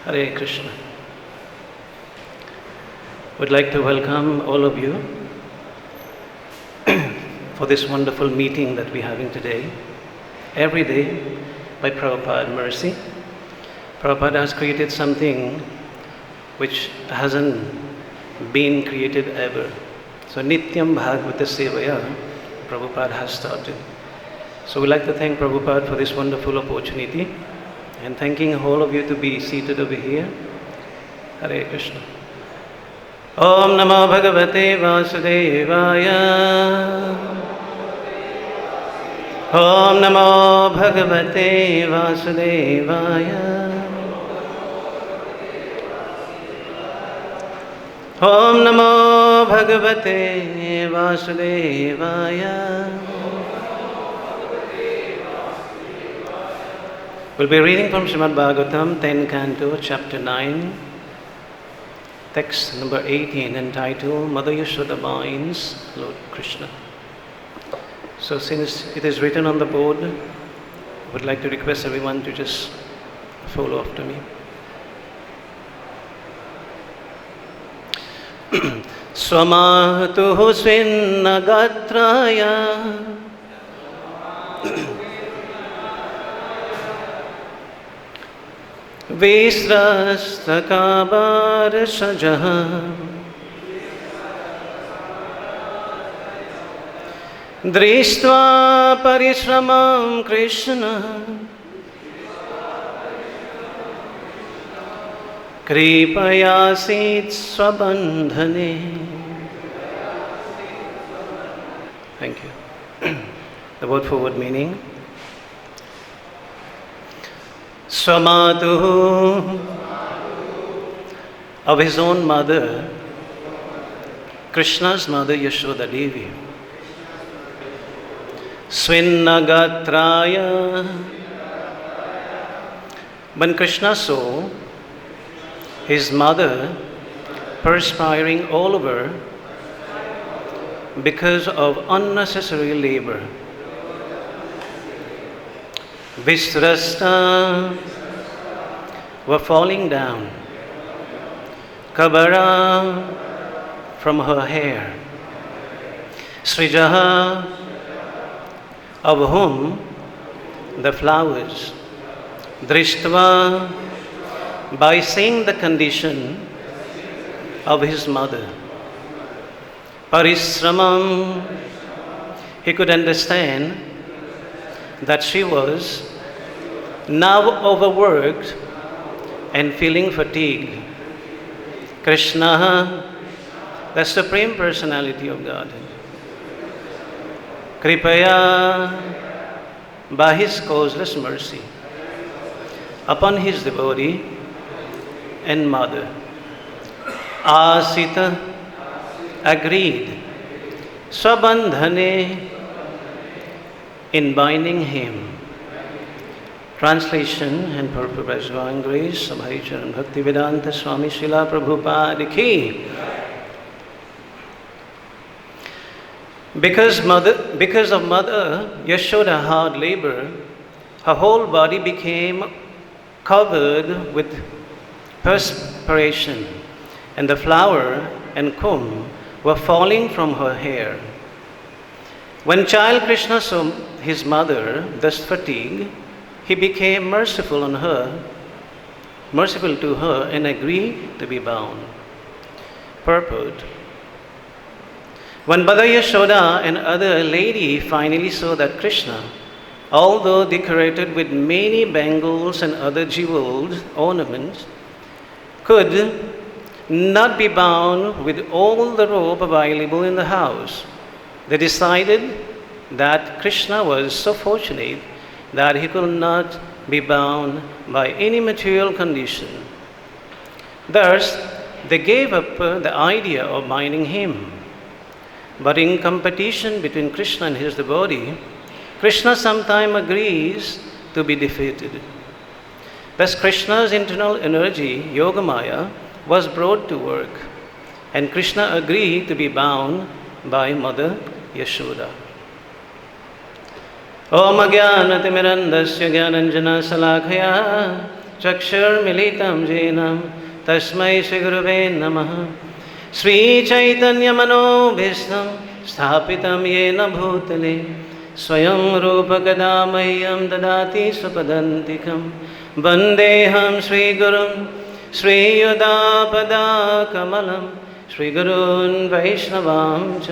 Hare Krishna. Would like to welcome all of you for this wonderful meeting that we're having today. Every day, by Prabhupada mercy, Prabhupada has created something which hasn't been created ever. So Nityam Bhagavata Sevaya, Prabhupada has started. So we'd like to thank Prabhupada for this wonderful opportunity and thanking all of you to be seated over here. Hare Krishna. Om Namo Bhagavate Vasudevaya. Om Namo Bhagavate Vasudevaya. Om Namo Bhagavate Vasudevaya. We'll be reading from Srimad Bhagavatam, 10th Canto, Chapter 9, text number 18, entitled Mother Yashoda binds Lord Krishna. So since it is written on the board, I would like to request everyone to just follow after me. Swamatuhu svinnagatraya Visrastakabar sajah Drishtva parishramam Krishna Kripayasit swabandhane. Thank you. The word for word meaning. Swamatu, of his own mother, Krishna's mother Yashoda Devi. Svinnagatraya. When Krishna saw his mother perspiring all over because of unnecessary labor, Visrasta were falling down, Kabara from her hair, Srijaha, of whom the flowers, Drishtva, by seeing the condition of his mother, Parisramam, he could understand that she was now overworked and feeling fatigue. Krishna, the Supreme Personality of Godhead, Kripaya, by his causeless mercy, upon his devotee and mother, Asita, agreed, Swabandhane, in binding him. Translation and purport by His Divine Grace, Samhaicharan Bhaktivedanta Swami Srila Prabhupada Ki. Because of Mother Yashoda hard labor, her whole body became covered with perspiration, and the flower and kum were falling from her hair. When child Krishna saw his mother thus fatigued, he became merciful to her, and agreed to be bound. Purport. When Mother Yashoda and other lady finally saw that Krishna, although decorated with many bangles and other jeweled ornaments, could not be bound with all the rope available in the house, they decided that Krishna was so fortunate that he could not be bound by any material condition. Thus, they gave up the idea of binding him. But in competition between Krishna and his devotee, Krishna sometimes agrees to be defeated. Thus, Krishna's internal energy, Yogamaya, was brought to work, and Krishna agreed to be bound by Mother Yashoda. Om Agyanatimirandasya Gyananjana Salakaya चक्षुर्मिलितं येन तस्मै श्रीगुरवे नमः। श्रीचैतन्यमनोभीष्टं स्थापितं येन भूतले स्वयं रूपकदा मह्यं ददाति स्वपदान्तिकं। वन्देऽहं श्रीगुरुं श्रीयुतापदाकमलं श्रीगुरून् वैष्णवांश्च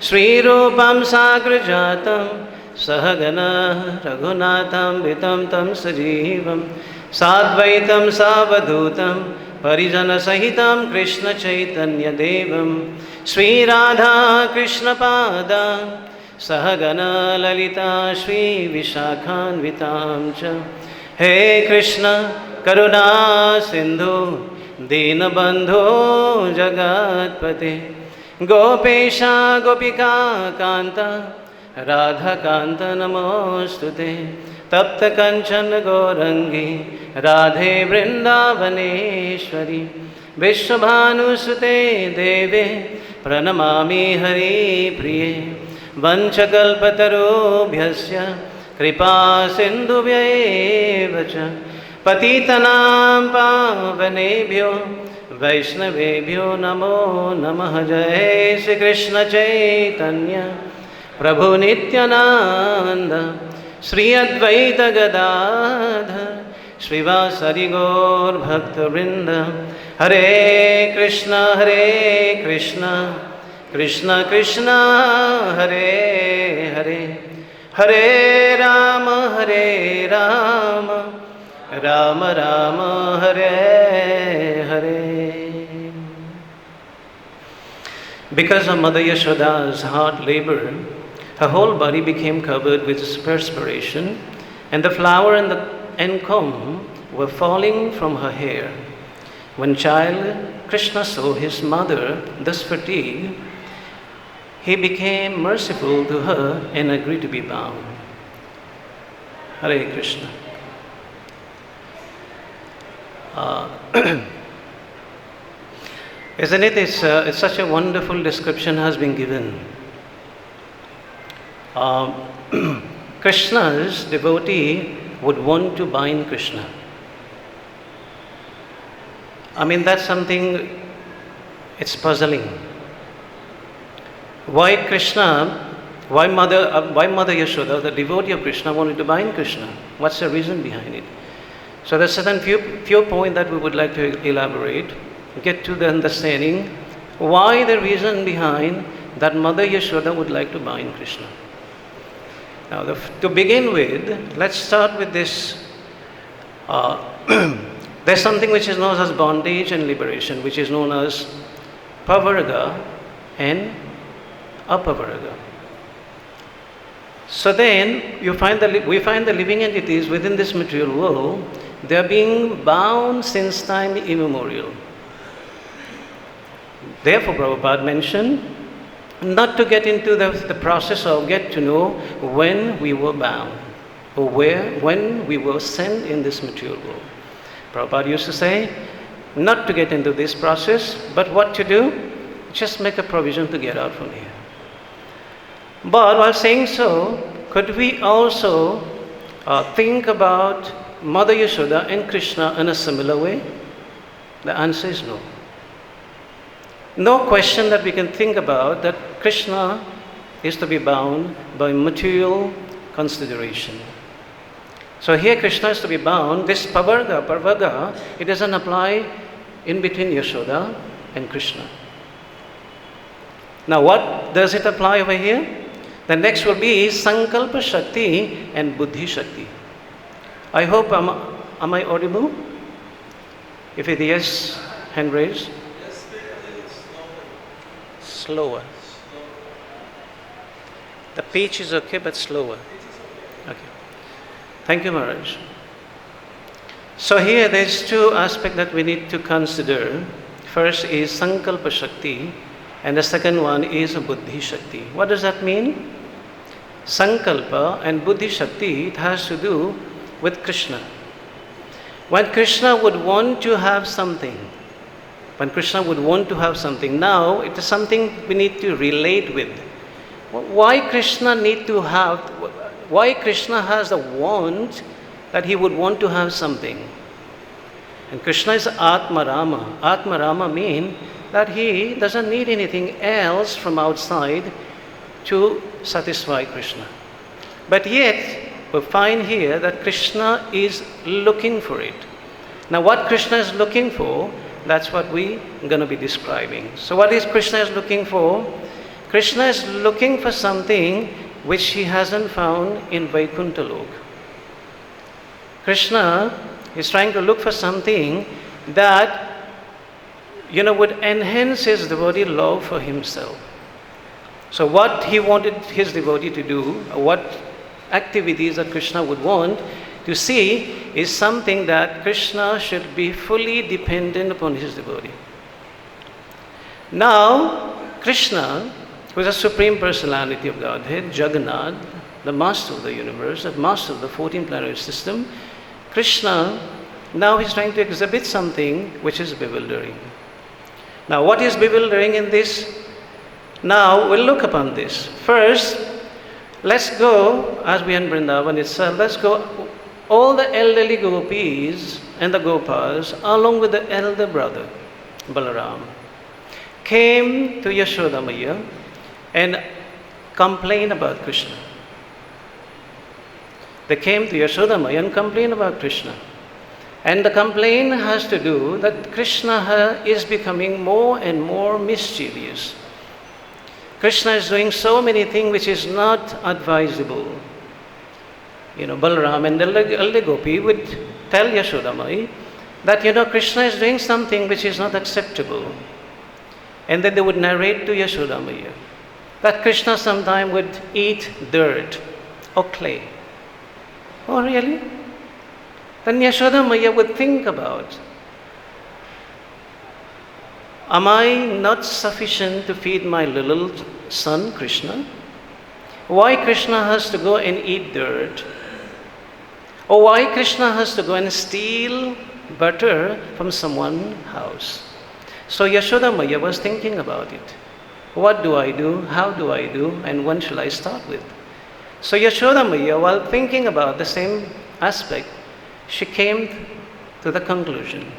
श्रीरूपं साग्रजातं सहगना रघुनाथान्वितं तं सजीवं साद्वैतं सावधूतं परिजनसहितं कृष्णचैतन्यदेवं श्रीराधाकृष्णपादान् सहगना ललिता श्रीविशाखान्वितां च। हे कृष्ण करुणा सिन्धु दीनबन्धो जगत्पते गोपेश गोपिका कान्त राधाकान्त नमोऽस्तुते। तप्त कंचन गौरंगी राधे वृंदावनेश्वरी विश्वभानुसुते देवे प्रणमामि हरिप्रिये। वंशकल्पतरुभ्यश्च कृपा सिन्धुभ्यैव च पतितनां पावनेभ्यो वैष्णवेभ्यो नमो नमः। जय श्री कृष्ण चैतन्य प्रभु नित्यानंद श्री अद्वैत गदाधर श्रीवासरि गौर भक्तवृंद। हरे Krishna Krishna Krishna Hare Hare Hare Ram Ram Ram Hare Hare. Because of Mother Yashoda's hard labor, her whole body became covered with perspiration, and the flower and comb were falling from her hair. When child Krishna saw his mother thus fatigued, he became merciful to her and agreed to be bound. Hare Krishna. Isn't it? It's such a wonderful description has been given. Krishna's devotee would want to bind Krishna. I mean, that's something, it's puzzling. Why Mother Yashoda, the devotee of Krishna, wanted to bind Krishna? What's the reason behind it? So there's certain few points that we would like to elaborate, get to the understanding why the reason behind that Mother Yashoda would like to bind Krishna. Now, to begin with, let's start with this. There's something which is known as bondage and liberation, which is known as pavarga and apavarga. So then, we find the living entities within this material world, they are being bound since time immemorial. Therefore, Prabhupada mentioned not to get into the process of get to know when we were bound or when we were sent in this material world. Prabhupada used to say not to get into this process, but what to do? Just make a provision to get out from here. But while saying so, could we also think about Mother Yashoda and Krishna in a similar way? The answer is no. No question that we can think about that Krishna is to be bound by material consideration. So here Krishna is to be bound. This pavarga, it doesn't apply in between Yashoda and Krishna. Now what does it apply over here? The next will be Sankalpa Shakti and Buddhi Shakti. I hope, am I audible? If it is, yes, hand raise. Slower. The pitch is okay, but slower. Okay. Thank you, Maharaj. So here there's two aspects that we need to consider. First is Sankalpa Shakti, and the second one is Buddhi Shakti. What does that mean? Sankalpa and Buddhi Shakti, it has to do with Krishna. When Krishna would want to have something, now it is something we need to relate with. Why Krishna has the want that he would want to have something? And Krishna is Atma Rama. Atma Rama means that he doesn't need anything else from outside to satisfy Krishna. But yet, we find here that Krishna is looking for it. Now, what Krishna is looking for, that's what we're going to be describing. So, what is Krishna is looking for? Krishna is looking for something which he hasn't found in Vaikuntha Lok. Krishna is trying to look for something that would enhance his devotee love for himself. So what he wanted his devotee to do, what activities that Krishna would want to see, is something that Krishna should be fully dependent upon his devotee. Now, Krishna, who is a Supreme Personality of Godhead, Jagannath, the master of the universe, the master of the 14 planetary system, Krishna now is trying to exhibit something which is bewildering. Now, what is bewildering in this? Now, we'll look upon this. First, let's go, as we are in Vrindavan itself, let's go, all the elderly gopis and the gopas, along with the elder brother, Balaram, came to Yashoda Maya and complained about Krishna. They came to Yashoda Maya and complained about Krishna. And the complaint has to do that Krishna is becoming more and more mischievous. Krishna is doing so many things which is not advisable. Balaram and the elder gopi would tell Yashodamai that, Krishna is doing something which is not acceptable. And then they would narrate to Yashodamaya that Krishna sometime would eat dirt or clay. Oh, really? Then Yashodamaya would think about, am I not sufficient to feed my little son, Krishna? Why Krishna has to go and eat dirt? Or why Krishna has to go and steal butter from someone's house? So Yashoda Maya was thinking about it. What do I do? How do I do? And when shall I start with? So Yashoda Maya, while thinking about the same aspect, she came to the conclusion.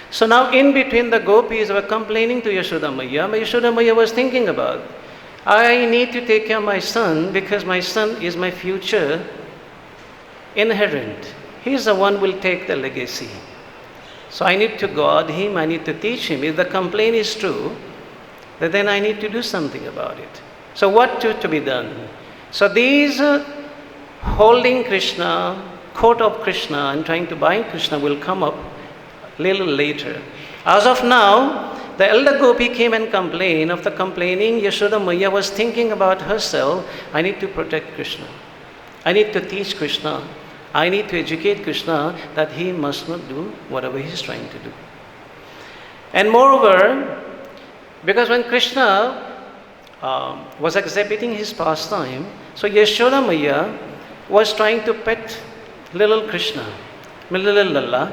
So now in between, the gopis were complaining to Yashoda Maya. Yashoda Maya was thinking about, I need to take care of my son because my son is my future inherent. He's the one who will take the legacy. So I need to guard him, I need to teach him. If the complaint is true, then I need to do something about it. So what to be done? So these holding Krishna, court of Krishna and trying to bind Krishna will come up a little later. As of now, the elder gopi came and complained. After complaining, Yashoda Maya was thinking about herself, I need to protect Krishna. I need to teach Krishna. I need to educate Krishna that he must not do whatever he is trying to do. And moreover, because when Krishna was exhibiting his pastime, so Yashoda Maya was trying to pet little Krishna, little Lalla.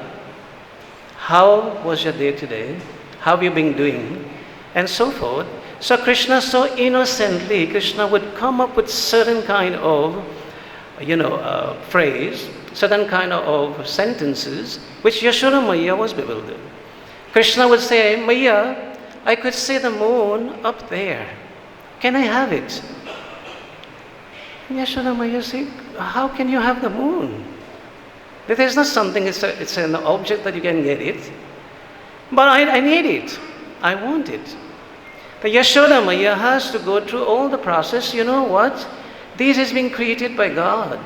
How was your day today? How have you been doing? And so forth. So Krishna, so innocently, Krishna would come up with certain kind of phrase, certain kind of sentences, which Yashoda Maya was bewildered. Krishna would say, Maya, I could see the moon up there. Can I have it? Yashoda Maya said, how can you have the moon? That is not something, it's an object that you can get it. But I need it. I want it. The Yashoda Maya has to go through all the process. You know what? This is being created by God.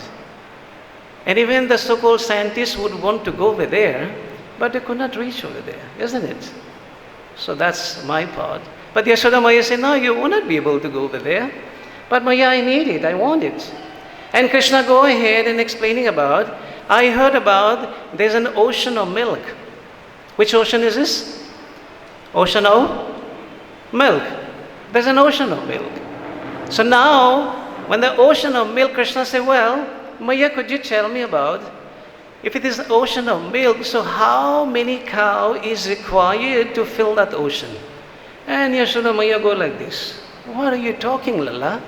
And even the so-called scientists would want to go over there, but they could not reach over there, isn't it? So that's my part. But Yashoda Maya said, no, you will not be able to go over there. But Maya, I need it, I want it. And Krishna go ahead and explaining about, I heard about there's an ocean of milk. Which ocean is this? Ocean of milk. There's an ocean of milk. So now, when the ocean of milk, Krishna said, well, Maya, could you tell me about, if it is the ocean of milk, so how many cow is required to fill that ocean? And Yashoda Maya go like this. What are you talking, Lala?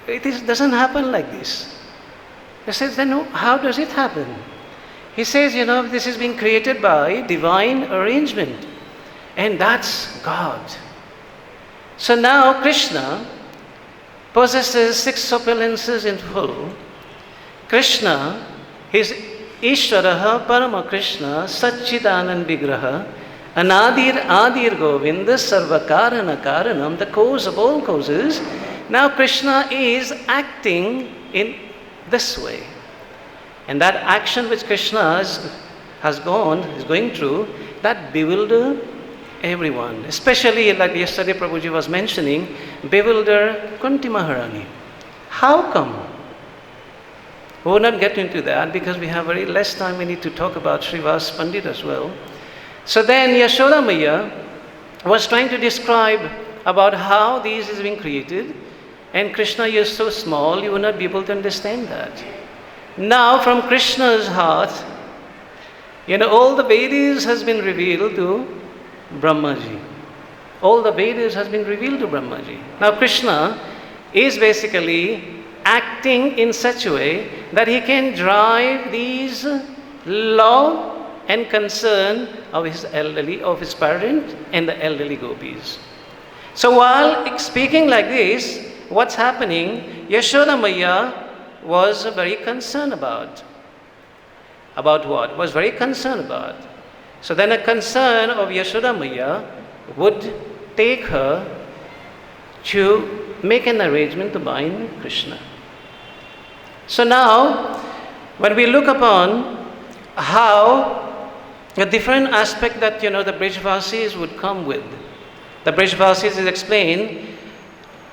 It doesn't happen like this. He says, then how does it happen? he says, this is being created by divine arrangement. And that's God. So now Krishna possesses 6 opulences in full. Krishna, his Ishvaraha Parama Krishna, Satchidanand Vigraha, Anadir Adir Govinda, Sarvakarana Karanam, the cause of all causes. Now Krishna is acting in this way. And that action which Krishna is going through, that bewilder everyone. Especially like yesterday Prabhuji was mentioning, bewilder Kunti Maharani. How come? We will not get into that because we have very less time. We need to talk about Srivas Pandit as well. So then Yashoda Maya was trying to describe about how this is being created, and Krishna is so small, you will not be able to understand that. Now from Krishna's heart, all the Vedas has been revealed to Brahmaji. All the Vedas has been revealed to Brahmaji. Now Krishna is basically acting in such a way that he can drive these love and concern of his parent and the elderly gopis. So while speaking like this, what's happening? Yashoda Maya was very concerned about. About what? Was very concerned about. So then a concern of Yashoda Maya would take her to make an arrangement to bind Krishna. So now, when we look upon how a different aspect that the Brijvasis would come with, the Brijvasis is explained.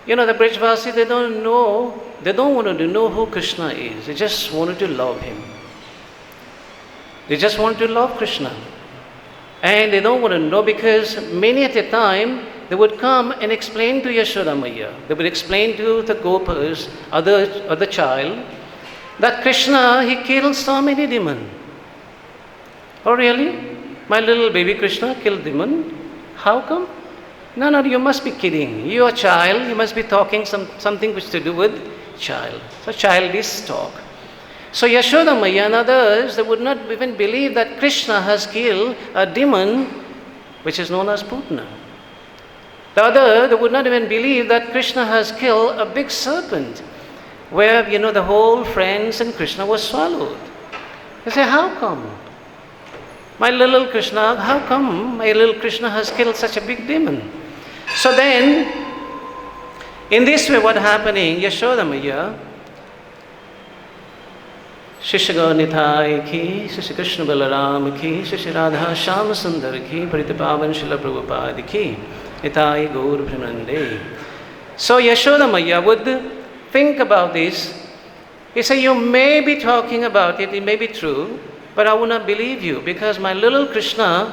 The Brijvasis, they don't want to know who Krishna is. They just wanted to love him. They just want to love Krishna. And they don't want to know because many at a time, they would come and explain to Yashoda Maya. They would explain to the Gopas, other child, that Krishna, he killed so many demons. Oh really? My little baby Krishna killed demon? How come? No, you must be kidding. You're a child, you must be talking something which to do with child. So childish talk. So Yashoda Maya and others, they would not even believe that Krishna has killed a demon which is known as Putna. They would not even believe that Krishna has killed a big serpent where, the whole friends and Krishna was swallowed. They say, how come? My little Krishna has killed such a big demon? So then, in this way, what happening? Yashoda Maya, Shishaga Nitai ki, Shishi Krishna Balaram ki, Shishi Radha Shama Sundar ki, Paritapavan Srila Prabhupada ki, Nitai Gaur Pranande. So Yashoda Maya would think about this. He said, you may be talking about it, it may be true, but I will not believe you because my little Krishna,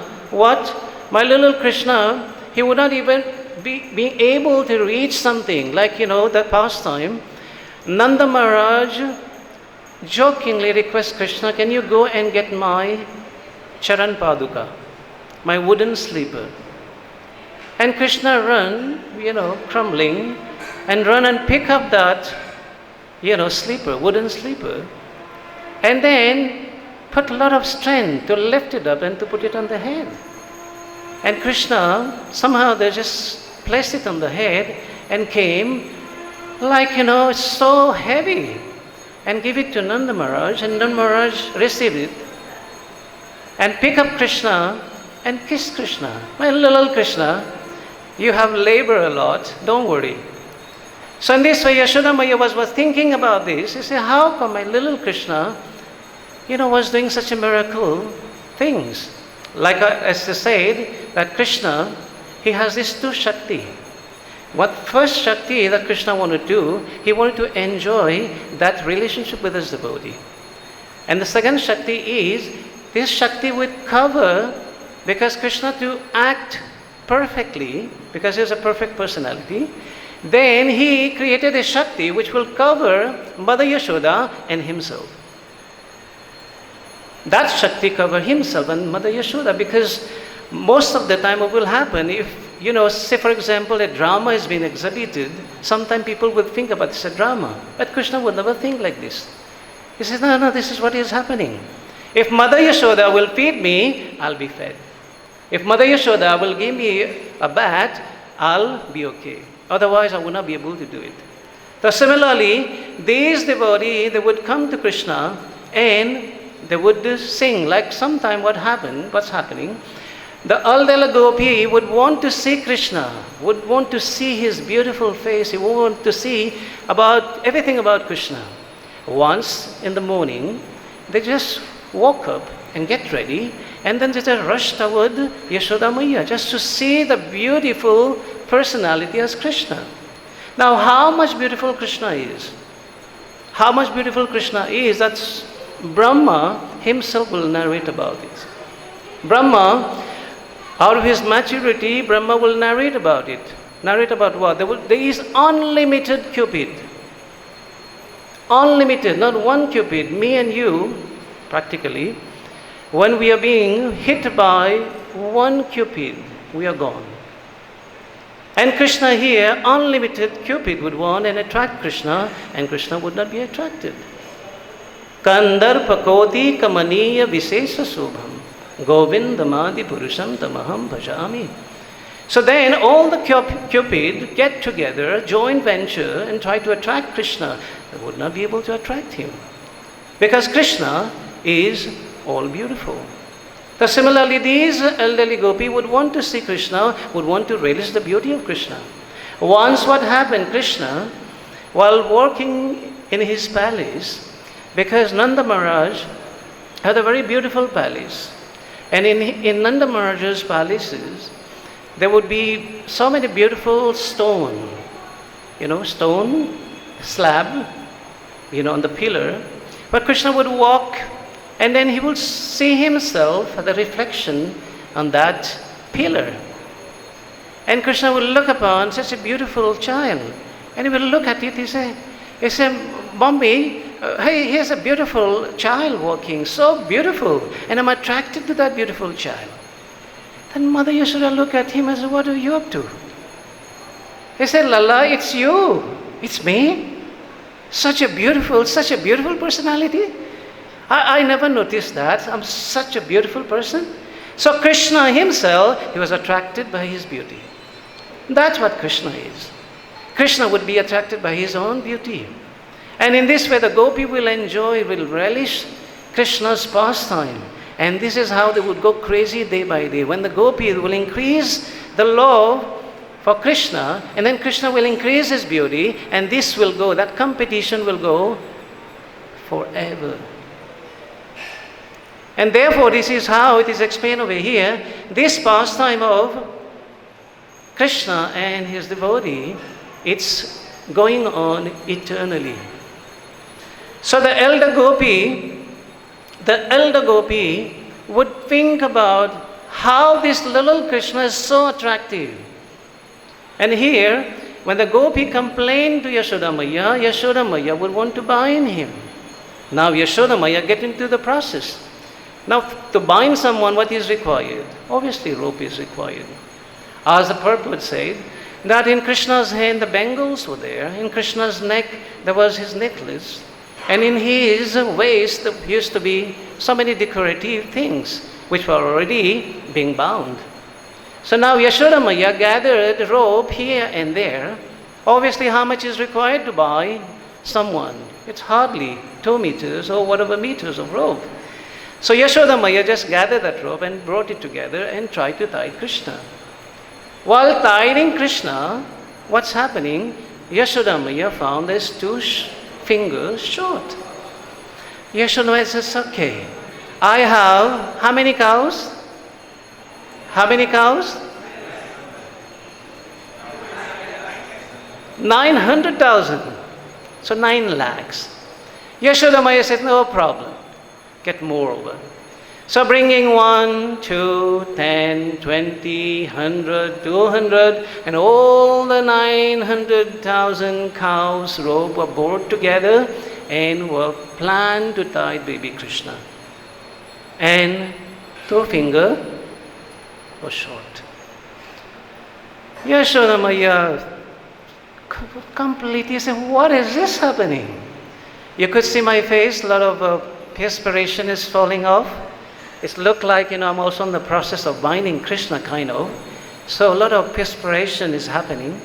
he would not even be able to reach something like, the pastime. Nanda Maharaj jokingly requests Krishna, can you go and get my Charan Paduka, my wooden sleeper? And Krishna run, crumbling, and run and pick up that, sleeper, wooden sleeper, and then put a lot of strength to lift it up and to put it on the head. And Krishna, somehow they just placed it on the head and came like, so heavy, and give it to Nanda Maharaj, and Nanda Maharaj received it and pick up Krishna and kiss Krishna. My little Krishna, you have labored a lot, don't worry. So in this way, Yashoda Maya was thinking about this. He said, how come my little Krishna, was doing such a miracle things? Like as I said, that Krishna, he has these 2 Shakti. What first Shakti that Krishna wanted to do, he wanted to enjoy that relationship with his devotee. And the second Shakti is, this Shakti would cover, because Krishna to act perfectly, because he has a perfect personality, then he created a Shakti which will cover Mother Yashoda and himself. That Shakti cover himself and Mother Yashoda, because most of the time what will happen if, say for example a drama is being exhibited, sometimes people would think about this a drama, but Krishna would never think like this. He says, no, this is what is happening. If Mother Yashoda will feed me, I'll be fed. If Mother Yashoda will give me a bath, I'll be okay. Otherwise, I would not be able to do it. So similarly, these devotees, they would come to Krishna and they would sing. Like sometime what's happening, the Aldala Gopi would want to see Krishna, would want to see his beautiful face, he would want to see about everything about Krishna. Once in the morning, they just woke up and get ready, and then they just rush toward Yashoda Maiya just to see the beautiful personality as Krishna. Now, how much beautiful Krishna is? How much beautiful Krishna is, that's Brahma himself will narrate about it. Brahma, out of his maturity, Brahma will narrate about it. Narrate about what? There is unlimited Cupid. Unlimited, not one Cupid. Me and you, practically, when we are being hit by one Cupid, we are gone. And Krishna here, unlimited Cupid would want and attract Krishna, and Krishna would not be attracted. Kandar pakoti kamaniya visesa subham govindamadi purusham tamaham bhajami. So then all the Cupid get together, joint venture, and try to attract Krishna. They would not be able to attract him. Because Krishna is all beautiful. So similarly, these elderly gopi would want to see Krishna, would want to relish the beauty of Krishna. Once what happened, Krishna, while working in his palace, because Nanda Maharaj had a very beautiful palace. And in Nanda Maharaj's palaces, there would be so many beautiful stone slab, on the pillar. But Krishna would walk, and then he would see himself, the reflection on that pillar. And Krishna would look upon such a beautiful child, and he would look at it, he said, Mommy, hey, here's a beautiful child walking, so beautiful, and I'm attracted to that beautiful child. Then Mother Yashoda looked at him and said, what are you up to? He said, Lala, it's you. It's me. Such a beautiful personality. I never noticed that. I'm such a beautiful person. So Krishna himself, he was attracted by his beauty. That's what Krishna is. Krishna would be attracted by his own beauty. And in this way, the gopi will enjoy, will relish Krishna's pastime. And this is how they would go crazy day by day. When the gopi will increase the love for Krishna, and then Krishna will increase his beauty, and this will go, that competition will go forever. And therefore, this is how it is explained over here. This pastime of Krishna and his devotee, it's going on eternally. So the elder gopi would think about how this little Krishna is so attractive. And here, when the gopi complained to Yashoda Maiya would want to bind him. Now Yashoda Maiya get into the process. Now to bind someone, what is required? Obviously rope is required. As the purport said, that in Krishna's hand the bangles were there, in Krishna's neck there was his necklace, and in his waist there used to be so many decorative things which were already being bound. So now Yashoda Maiya gathered rope here and there. Obviously, how much is required to buy someone? It's hardly 2 meters or whatever meters of rope. So Yashoda Maiya just gathered that rope and brought it together and tried to tie Krishna. While tying Krishna, what's happening? Yashoda Maiya found his 2 fingers short. Yashoda Maiya says, okay, I have how many cows? How many cows? 900,000. So 9 lakhs. Yashoda Maiya said, no problem. Get more over. So bringing 1, 2, 10, 20, 100, 200, and all the 900,000 cows' rope were brought together and were planned to tie baby Krishna. And 2 fingers were short. Yashoda Maiya completely said, what is this happening? You could see my face, a lot of perspiration is falling off. It looked like, I'm also in the process of binding Krishna, kind of. So a lot of perspiration is happening.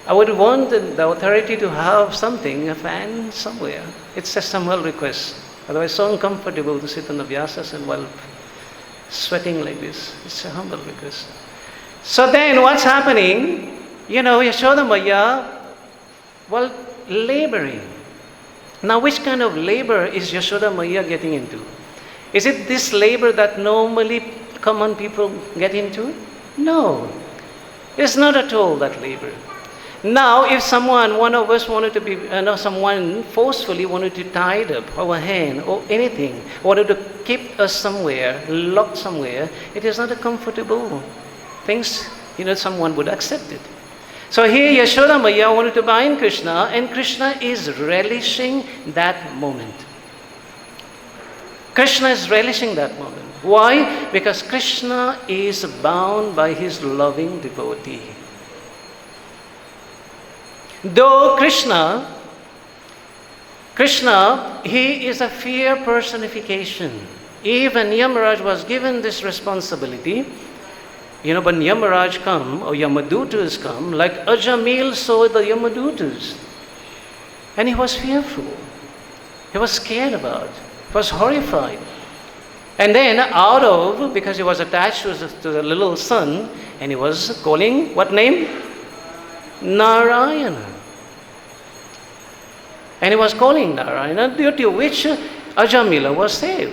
I would want the authority to have something, a fan somewhere. It's just a humble request. Otherwise, so uncomfortable to sit on the Vyasasana while sweating like this. It's a humble request. So then what's happening? Yashoda Maya, laboring. Now, which kind of labor is Yashoda Maya getting into? Is it this labor that normally common people get into? No. It's not at all that labor. Now, if one of us wanted to be, someone forcefully wanted to tie it up, our hand, or anything, wanted to keep us somewhere, locked somewhere, it is not a comfortable thing, someone would accept it. So here Yashoda Maya wanted to bind Krishna, and Krishna is relishing that moment. Krishna is relishing that moment. Why? Because Krishna is bound by his loving devotee. Though Krishna, he is a fear personification. Even Yamaraj was given this responsibility. When Yamaraj come, or Yamadutas come, like Ajamil saw the Yamadutas. And he was fearful. He was scared about. He was horrified. And then because he was attached to the little son, and he was calling, what name? Narayana. And he was calling Narayana, due to which Ajamila was saved.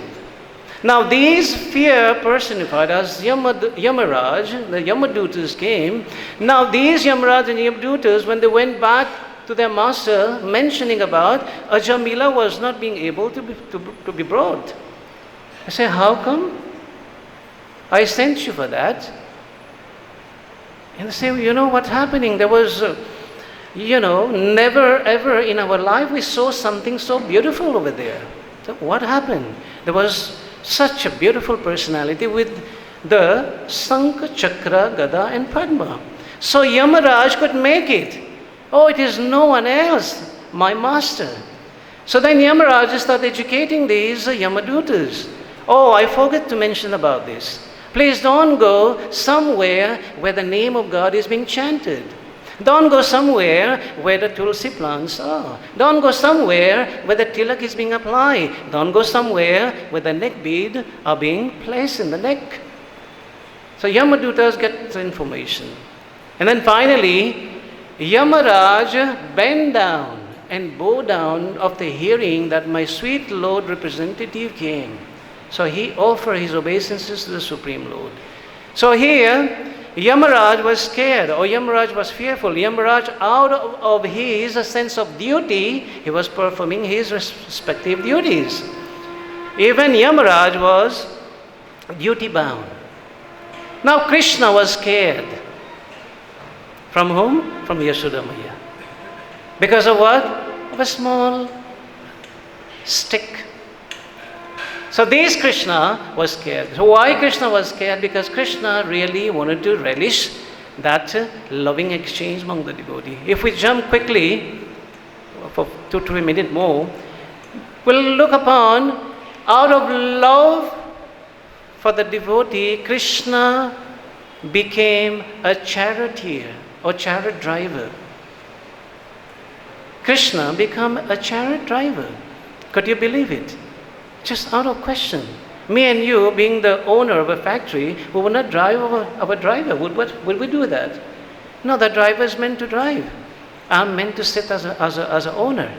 Now these fear personified as Yamaraj, the Yamadutas came. Now these Yamaraj and Yamadutas, when they went back to their master, mentioning about Ajamila was not being able to be brought. I say, how come? I sent you for that. And they say, what's happening? There was, never ever in our life we saw something so beautiful over there. So what happened? There was such a beautiful personality with the Sankha, Chakra, Gada and Padma. So Yamaraj could make it. Oh, it is no one else, my master. So then Yamaraj started educating these Yamadutas. Oh, I forgot to mention about this. Please don't go somewhere where the name of God is being chanted. Don't go somewhere where the tulsi plants are. Don't go somewhere where the tilak is being applied. Don't go somewhere where the neck bead are being placed in the neck. So Yamadutas get the information. And then finally, Yamaraj bent down and bowed down after hearing that my sweet Lord representative came. So he offered his obeisances to the Supreme Lord. So here, Yamaraj was scared, or Yamaraj was fearful. Yamaraj, out of his sense of duty, he was performing his respective duties. Even Yamaraj was duty bound. Now Krishna was scared. From whom? From Yashoda Maya. Because of what? Of a small stick. So this Krishna was scared. So why Krishna was scared? Because Krishna really wanted to relish that loving exchange among the devotee. If we jump quickly, for 2-3 minutes more, we'll look upon, out of love for the devotee, Krishna became a charioteer or chariot driver. Krishna became a chariot driver. Could you believe it? Just out of question. Me and you, being the owner of a factory, we would not drive our driver. Would we do that? No, the driver is meant to drive. I'm meant to sit as an owner.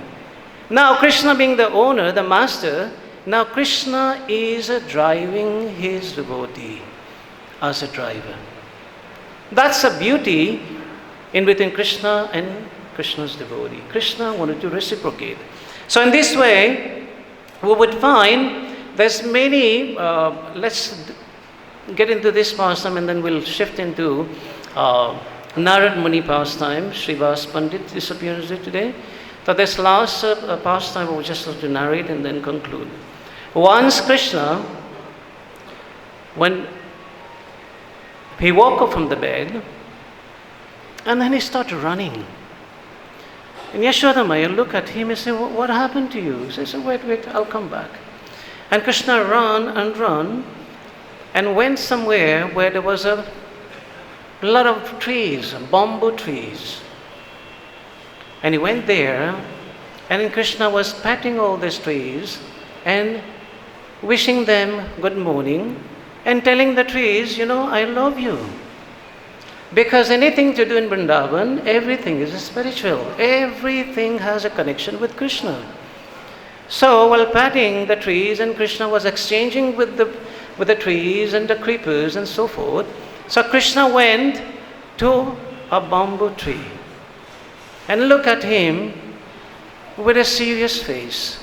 Now, Krishna being the owner, the master, now Krishna is driving his devotee as a driver. That's a beauty in between Krishna and Krishna's devotee. Krishna wanted to reciprocate. So in this way, we would find there's many, let's get into this pastime and then we'll shift into Narad Muni pastime. Srivas Pandit disappears today. So this last pastime I will just have to narrate and then conclude. Once Krishna, when he woke up from the bed, and then he started running. And Yashoda Maya looked at him and said, what happened to you? He said, wait, I'll come back. And Krishna ran and ran and went somewhere where there was a lot of trees, bamboo trees. And he went there, and Krishna was patting all these trees and wishing them good morning and telling the trees, I love you. Because anything to do in Vrindavan, everything is spiritual. Everything has a connection with Krishna. So while patting the trees, and Krishna was exchanging with the trees and the creepers and so forth, so Krishna went to a bamboo tree and looked at him with a serious face.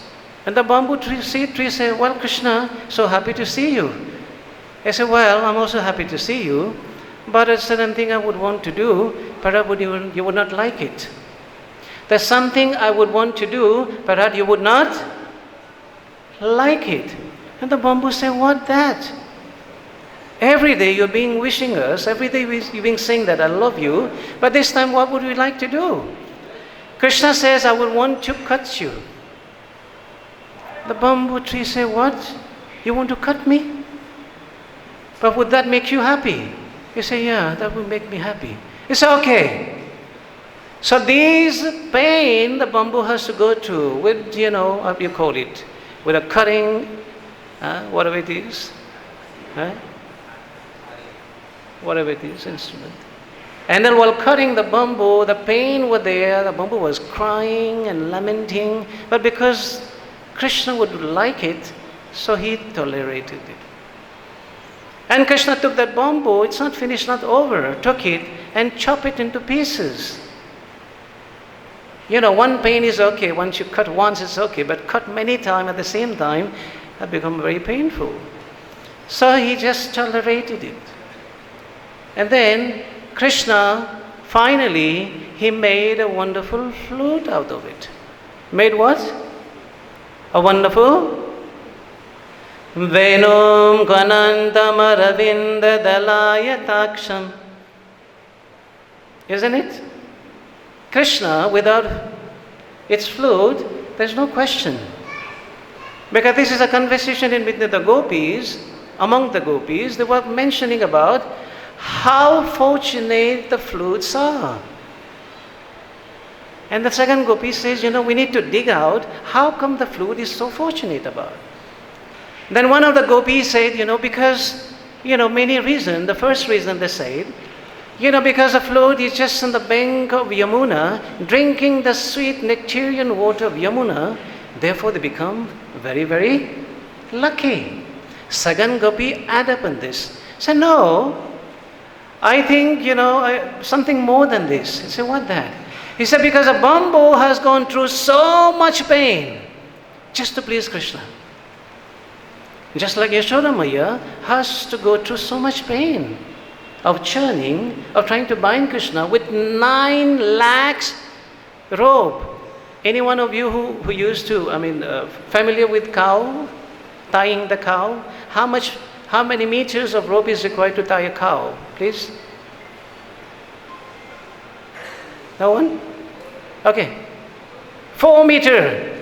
And the bamboo tree said, well, Krishna, so happy to see you. I said, well, I'm also happy to see you, but there's certain thing I would want to do, perhaps you would not like it. There's something I would want to do, perhaps you would not like it. And the bamboo said, what that? Every day you're being wishing us, every day you're being saying that I love you, but this time what would we like to do? Krishna says, I would want to cut you. The bamboo tree said, what? You want to cut me? But would that make you happy? You say, yeah, that would make me happy. You say, okay. So these pain the bamboo has to go through with, what you call it, with a cutting, whatever it is, whatever it is, instrument. And then while cutting the bamboo, the pain was there, the bamboo was crying and lamenting, but because Krishna would like it, so he tolerated it. And Krishna took that bamboo, it's not finished, not over, took it and chopped it into pieces. One pain is okay, once you cut once it's okay, but cut many times at the same time, that becomes very painful. So he just tolerated it. And then Krishna, finally, he made a wonderful flute out of it. Made what? A wonderful Venum Ganantam Aravinda Dalaya Taksham. Isn't it? Krishna, without its flute, there's no question. Because this is a conversation in between the gopis, among the gopis, they were mentioning about how fortunate the flutes are. And the second gopi says, we need to dig out how come the flute is so fortunate about. Then one of the gopis said, because, many reasons. The first reason they said, because the flute is just on the bank of Yamuna, drinking the sweet nectarian water of Yamuna, therefore they become very, very lucky. Second gopi add up on this. Said, no, I think, something more than this. He said, what that? He said, because a bamboo has gone through so much pain just to please Krishna. Just like Yashoda Maya has to go through so much pain of churning, of trying to bind Krishna with 9 lakhs rope. Any one of you who used to, familiar with cow, tying the cow? How many meters of rope is required to tie a cow? Please? No one? Okay. 4 meters.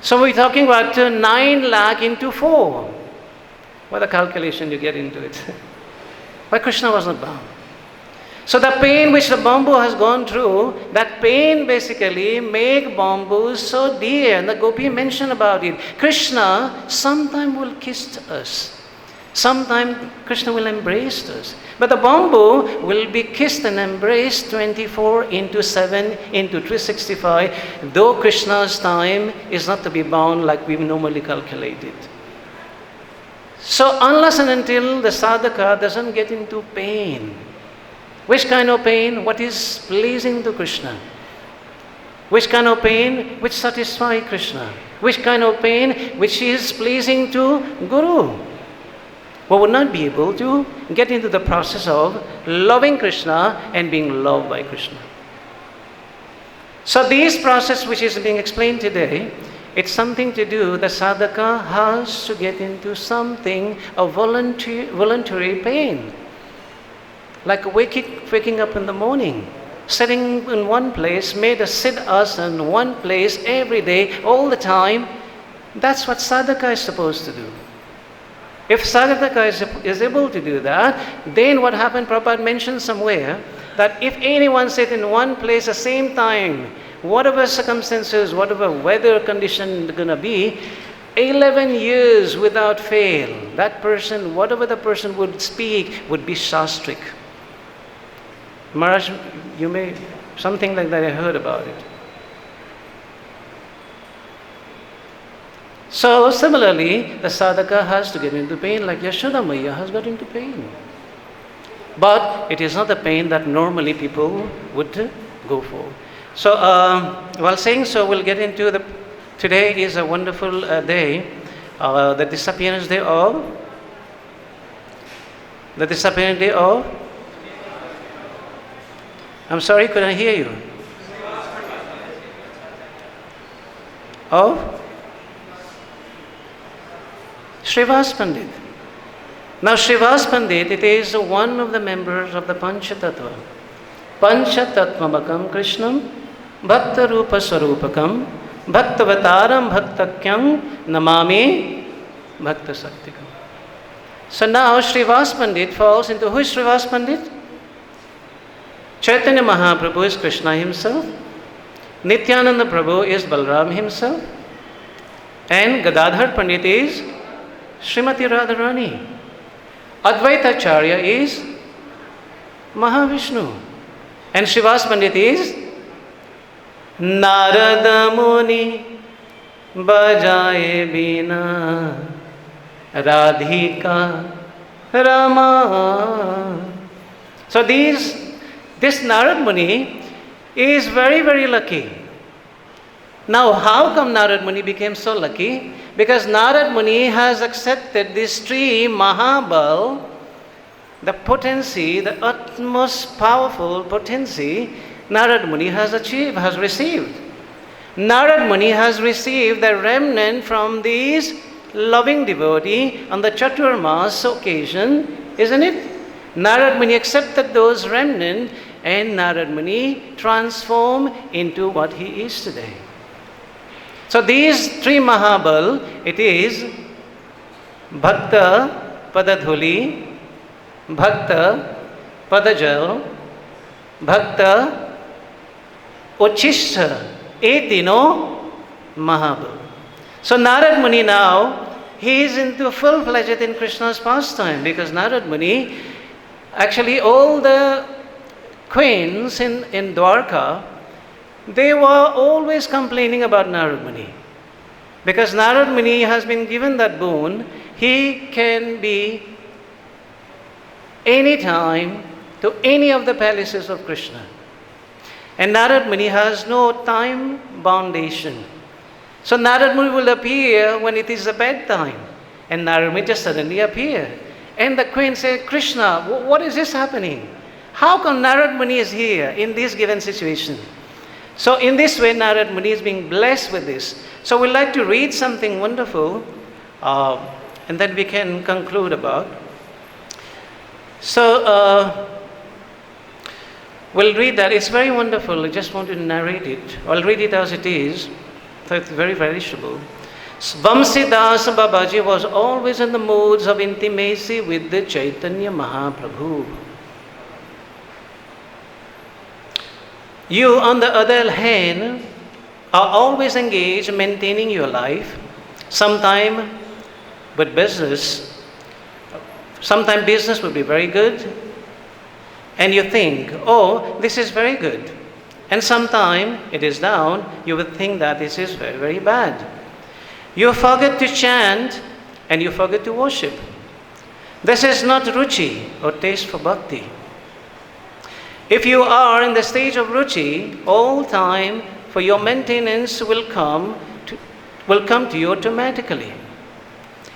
So we're talking about 9 lakh into 4. What a calculation you get into it. But Krishna was not bound. So the pain which the bamboo has gone through, that pain basically make bamboo so dear. And the gopi mentioned about it. Krishna sometime will kiss us. Sometime Krishna will embrace us. But the bamboo will be kissed and embraced 24 into 7 into 365, though Krishna's time is not to be bound like we normally calculate it. So unless and until the sadhaka doesn't get into pain, which kind of pain? What is pleasing to Krishna? Which kind of pain? Which satisfies Krishna? Which kind of pain? Which is pleasing to Guru? We would not be able to get into the process of loving Krishna and being loved by Krishna. So this process which is being explained today, it's something to do, the sadhaka has to get into something of voluntary pain. Like waking up in the morning, sitting in one place, made a sit asana in one place every day, all the time, That's what sadhaka is supposed to do. If sadhaka is able to do that, then what happened, Prabhupada mentioned somewhere, that if anyone sit in one place at the same time, whatever circumstances, whatever weather condition going to be, 11 years without fail, that person, whatever the person would speak, would be shastrik. Maharaj, you may, something like that I heard about it. So similarly, the sadhaka has to get into pain like Yashoda Maiya has got into pain. But it is not the pain that normally people would go for. So while saying so, we'll get into the, today is a wonderful day, the disappearance day of, I'm sorry, couldn't hear you. Of Srivas Pandit. Now Srivas Pandit, it is one of the members of the Panchatattva. Panchatattvamakam Krishnam Bhakta Rupa Sarupakam Bhaktavataram Bhaktakyam Namami Bhakta Saktikam. So now Srivas Pandit falls into, who is Srivas Pandit? Chaitanya Mahaprabhu is Krishna himself. Nityananda Prabhu is Balram himself. And Gadadhar Pandit is Srimati Radharani. Advaita Acharya is Mahavishnu. And Srivas Pandit is Narada Muni Bajaye Bina Radhika Rama. So this Narad Muni is very, very lucky. Now, how come Narad Muni became so lucky? Because Narad Muni has accepted this tree, Mahabal, the potency, the utmost powerful potency, Narad Muni has achieved, has received. Narad Muni has received the remnant from these loving devotee on the Chaturmas occasion, isn't it? Narad Muni accepted those remnant and Narad Muni transformed into what he is today. So these three Mahabal, it is Bhakta Padadhuli, Bhakta Padajal, Bhakta Uchishta, Etino Mahabal. So Narad Muni now, he is into full-fledged in Krishna's pastime, because Narad Muni, actually all the queens in Dwarka, they were always complaining about Narad Muni. Because Narad Muni has been given that boon, he can be any time to any of the palaces of Krishna. And Narad Muni has no time boundation. So Narad Muni will appear when it is a bad time. And Narad Muni just suddenly appear. And the queen said, Krishna, what is this happening? How come Narad Muni is here in this given situation? So in this way, Narad Muni is being blessed with this. So we'd like to read something wonderful, and then we can conclude about. So we'll read that. It's very wonderful. I just want to narrate it. I'll read it as it is. So it's very perishable. Vamsidas Babaji was always in the moods of intimacy with the Chaitanya Mahaprabhu. You, on the other hand, are always engaged maintaining your life, sometime with business. Sometime business will be very good, and you think, oh, this is very good. And sometime it is down, you will think that this is very, very bad. You forget to chant, and you forget to worship. This is not ruchi or taste for bhakti. If you are in the stage of ruchi, all time for your maintenance will come to you automatically.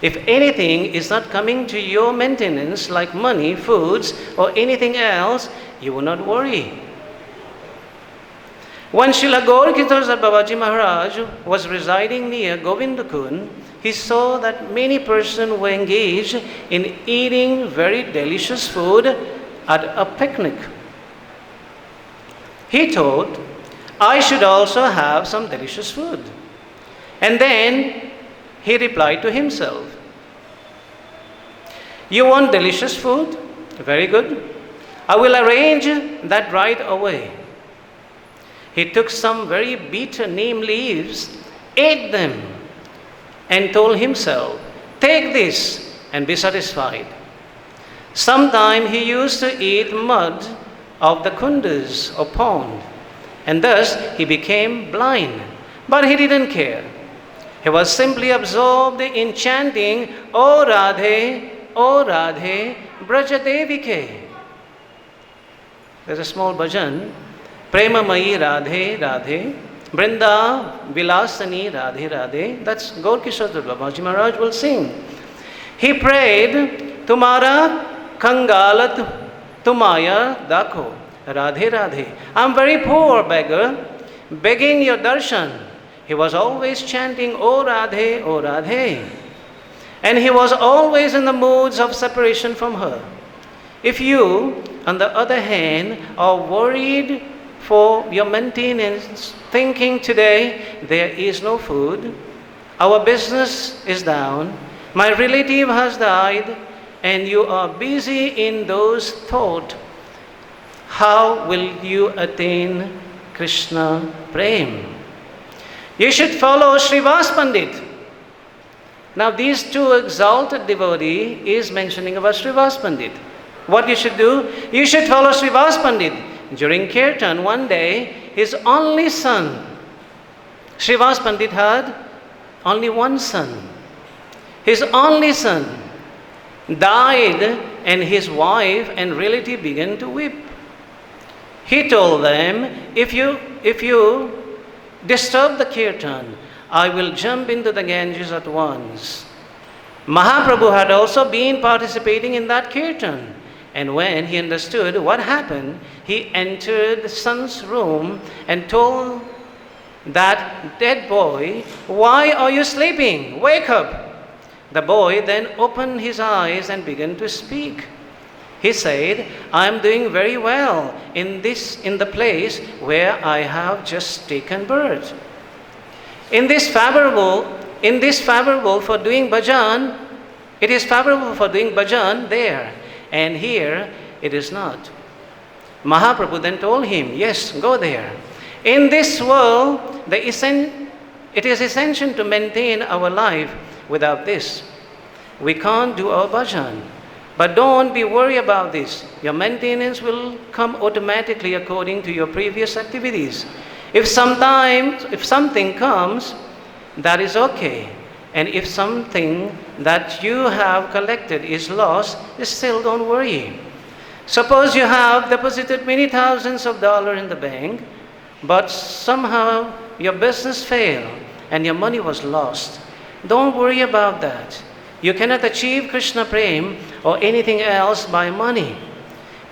If anything is not coming to your maintenance, like money, foods, or anything else, you will not worry. When Srila Gaurkitosar Babaji Maharaj was residing near Govindakund, he saw that many persons were engaged in eating very delicious food at a picnic. He thought, I should also have some delicious food. And then He replied to himself, "You want delicious food? Very good. I will arrange that right away." He took some very bitter neem leaves, ate them, and told himself, "Take this and be satisfied." Sometime he used to eat mud of the kundas or pond, and thus he became blind. But he didn't care. He was simply absorbed in chanting, "O Radhe, O Radhe, Brajadevike." There's a small bhajan, "Premamayi Radhe Radhe, Brinda Vilasani Radhe Radhe." That's Gaur Kishore Das Babaji Maharaj will sing. He prayed, "Tumara Kangalat Tumaya Dakho, Radhe Radhe." I'm very poor beggar, begging your darshan. He was always chanting, "O Radhe, O Radhe." And he was always in the moods of separation from her. If you, on the other hand, are worried for your maintenance, thinking today there is no food, our business is down, my relative has died, and you are busy in those thoughts, how will you attain Krishna Prem? You should follow Srivas Pandit. Now these two exalted devotee is mentioning about Srivas Pandit. What you should do? You should follow Srivas Pandit. During Kirtan, one day, his only son, Srivas Pandit had only one son. His only son died, and his wife and relative began to weep. He told them, if you disturb the Kirtan, I will jump into the Ganges at once." Mahaprabhu had also been participating in that Kirtan. And when he understood what happened, he entered the son's room and told that dead boy, "Why are you sleeping? Wake up." The boy then opened his eyes and began to speak. He said, "I am doing very well in the place where I have just taken birth. In this favorable for doing bhajan, it is favorable for doing bhajan there, and here it is not." Mahaprabhu then told him, "Yes, go there. In this world, it is essential to maintain our life. Without this, we can't do our bhajan. But don't be worried about this. Your maintenance will come automatically according to your previous activities. If something comes, that is okay. And if something that you have collected is lost, still don't worry. Suppose you have deposited many thousands of dollars in the bank, but somehow your business failed and your money was lost. Don't worry about that. You cannot achieve Krishna Prem or anything else by money.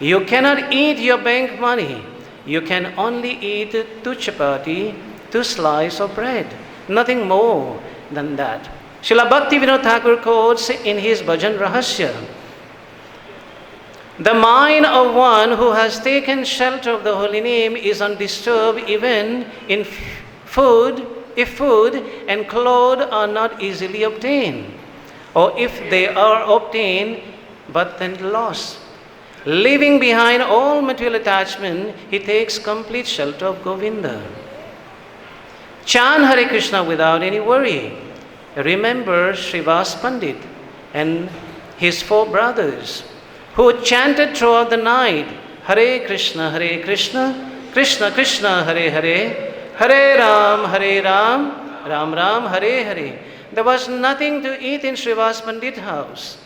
You cannot eat your bank money. You can only eat 2 chapati, 2 slices of bread. Nothing more than that. Srila Bhaktivinoda Thakur quotes in his Bhajan Rahasya, "The mind of one who has taken shelter of the holy name is undisturbed even in food, if food and clothes are not easily obtained, or if they are obtained but then lost. Leaving behind all material attachment, he takes complete shelter of Govinda. Chant Hare Krishna without any worry. Remember Srivas Pandit and his 4 brothers who chanted throughout the night, Hare Krishna, Krishna Krishna, Hare Hare, Hare Ram, Ram Ram, Hare Hare. There was nothing to eat in Srivas Pandit's house.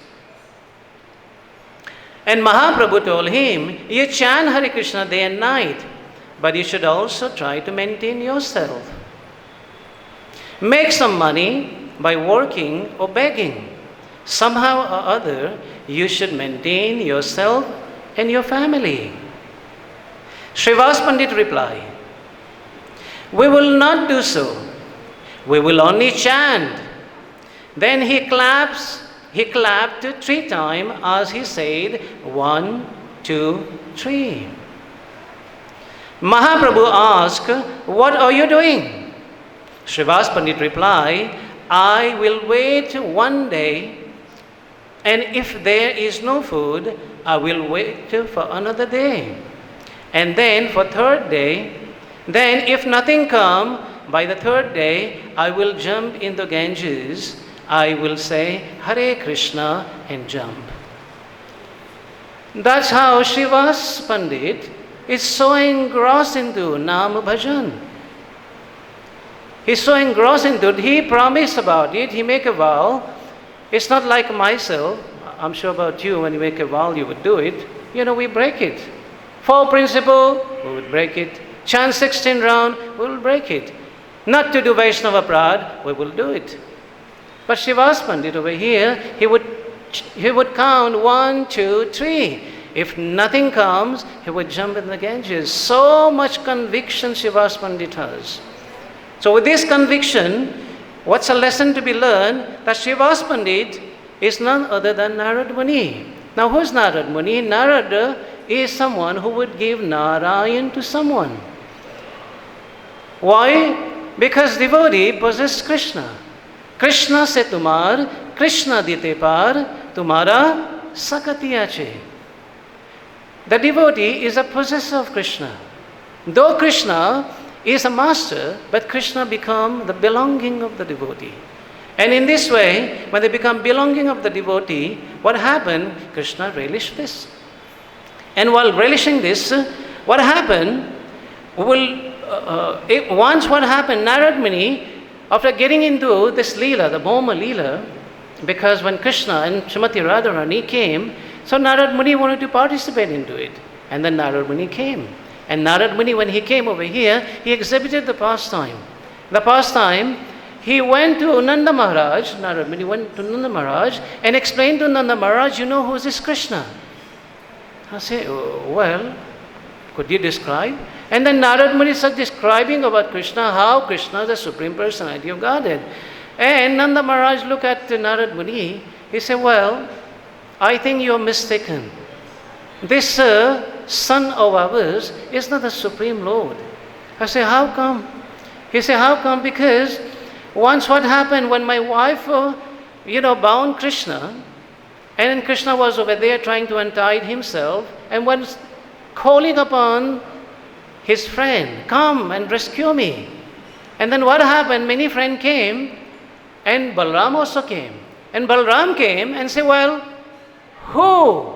And Mahaprabhu told him, you chant Hare Krishna day and night, but you should also try to maintain yourself. Make some money by working or begging. Somehow or other, you should maintain yourself and your family. Srivas Pandit replied, we will not do so. We will only chant. Then he clapped 3 times as he said, 1, 2, 3. Mahaprabhu asked, what are you doing? Srivas Pandit replied, I will wait one day, and if there is no food, I will wait for another day. And then for third day, then if nothing come, by the third day, I will jump in the Ganges. I will say, Hare Krishna, and jump. That's how Srivas Pandit is so engrossed into Nam Bhajan. He's so engrossed into it, he promised about it, he make a vow. It's not like myself. I'm sure about you, when you make a vow, you would do it. We break it. 4 principle, we would break it. Chant 16 round, we will break it. Not to do Vaishnava Prad, we will do it. But Srivas Pandit over here, he would count 1, 2, 3. If nothing comes, he would jump in the Ganges. So much conviction Srivas Pandit has. So with this conviction, what's a lesson to be learned? That Srivas Pandit is none other than Narad Muni. Now who's Narad Muni? Narada is someone who would give Narayan to someone. Why? Because devotee possesses Krishna. Krishna se tumar, Krishna dite par, tumara sakatiya che. The devotee is a possessor of Krishna. Though Krishna is a master, but Krishna become the belonging of the devotee. And in this way, when they become belonging of the devotee, what happened? Krishna relished this. And while relishing this, what happened? Once what happened, Narad Muni, after getting into this Leela, the Bhoma Leela, because when Krishna and Srimati Radharani came, so Narad Muni wanted to participate into it. And then Narad Muni came. And Narad Muni, when he came over here, he exhibited the pastime. The pastime, he went to Nanda Maharaj, Narad Muni went to Nanda Maharaj and explained to Nanda Maharaj, who is this Krishna? I say, well, could you describe? And then Narad Muni started describing about Krishna, how Krishna is the Supreme Personality of Godhead. And Nanda Maharaj looked at Narad Muni, he said, well, I think you're mistaken. This son of ours is not the Supreme Lord. I say, how come? He said, how come? Because once what happened when my wife, bound Krishna, and then Krishna was over there trying to untie himself, and was calling upon his friend, come and rescue me. And then what happened? Many friends came, and Balram also came. And Balram came and said, well, who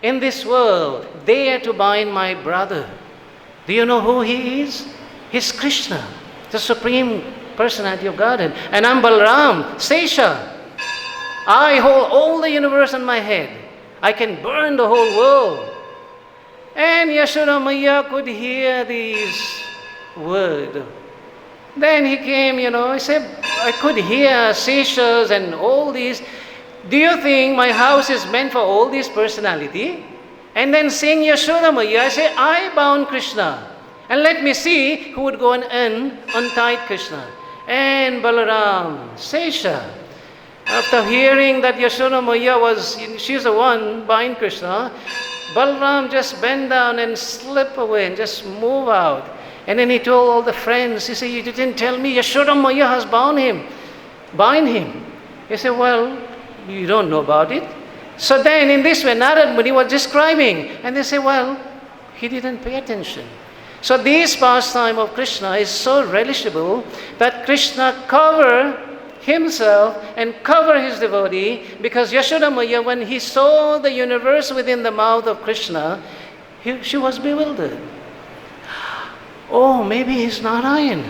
in this world dare to bind my brother? Do you know who he is? He's Krishna, the Supreme Personality of Godhead. And I'm Balram, Sesha. I hold all the universe in my head. I can burn the whole world. And Yashoda Maya could hear these words. Then he came, he said, I could hear Seshas and all these. Do you think my house is meant for all this personality? And then saying Yashoda Maya, I say, I bound Krishna. And let me see who would go and untied Krishna. And Balaram, Sesha, after hearing that Yashoda Maya she's the one bind Krishna, Balaram just bent down and slip away and just move out. And then he told all the friends, he said, you didn't tell me Yashoda Maya has bound him. Bind him. He said, well, you don't know about it. So then in this way, Narad Muni was describing. And they say, well, he didn't pay attention. So this pastime of Krishna is so relishable that Krishna covered himself and cover his devotee, because Yashoda Maya, when he saw the universe within the mouth of Krishna, she was bewildered. Oh, maybe he's Narayan.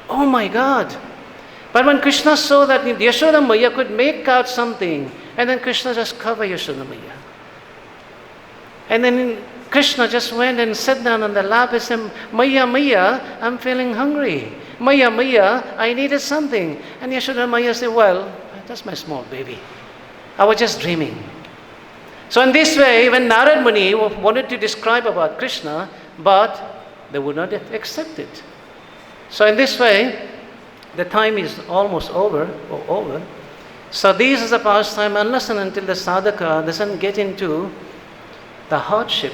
Oh my God. But when Krishna saw that Yashoda Maya could make out something, and then Krishna just covered Yashoda Maya. And then Krishna just went and sat down on the lap and said, Maya, Maya, I'm feeling hungry. Maya, Maya, I needed something. And Yashoda Maya said, well, that's my small baby. I was just dreaming. So in this way, when Narad Muni wanted to describe about Krishna, but they would not accept it. So in this way, the time is almost over. So this is a pastime unless and until the sadhaka doesn't get into the hardship,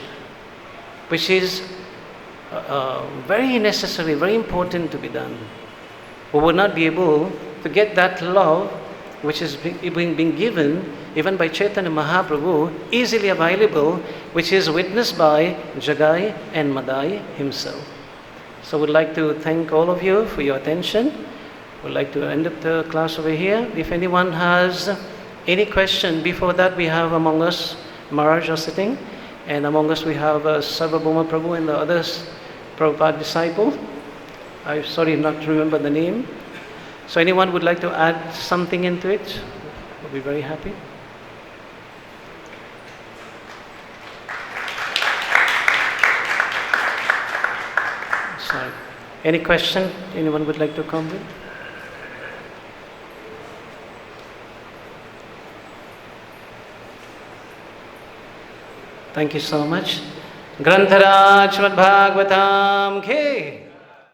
which is very necessary, very important to be done. We will not be able to get that love which is being given even by Chaitanya Mahaprabhu, easily available, which is witnessed by Jagai and Madai himself. So I would like to thank all of you for your attention. Would like to end up the class over here. If anyone has any question, before that we have among us Maharaj are sitting, and among us we have Sarvabhauma Prabhu and the others Prabhupada disciple. I'm sorry not to remember the name. So anyone would like to add something into it? We'll be very happy. Sorry. Any question anyone would like to comment? Thank you so much. Grantharaj Srimad Bhagavatam Ki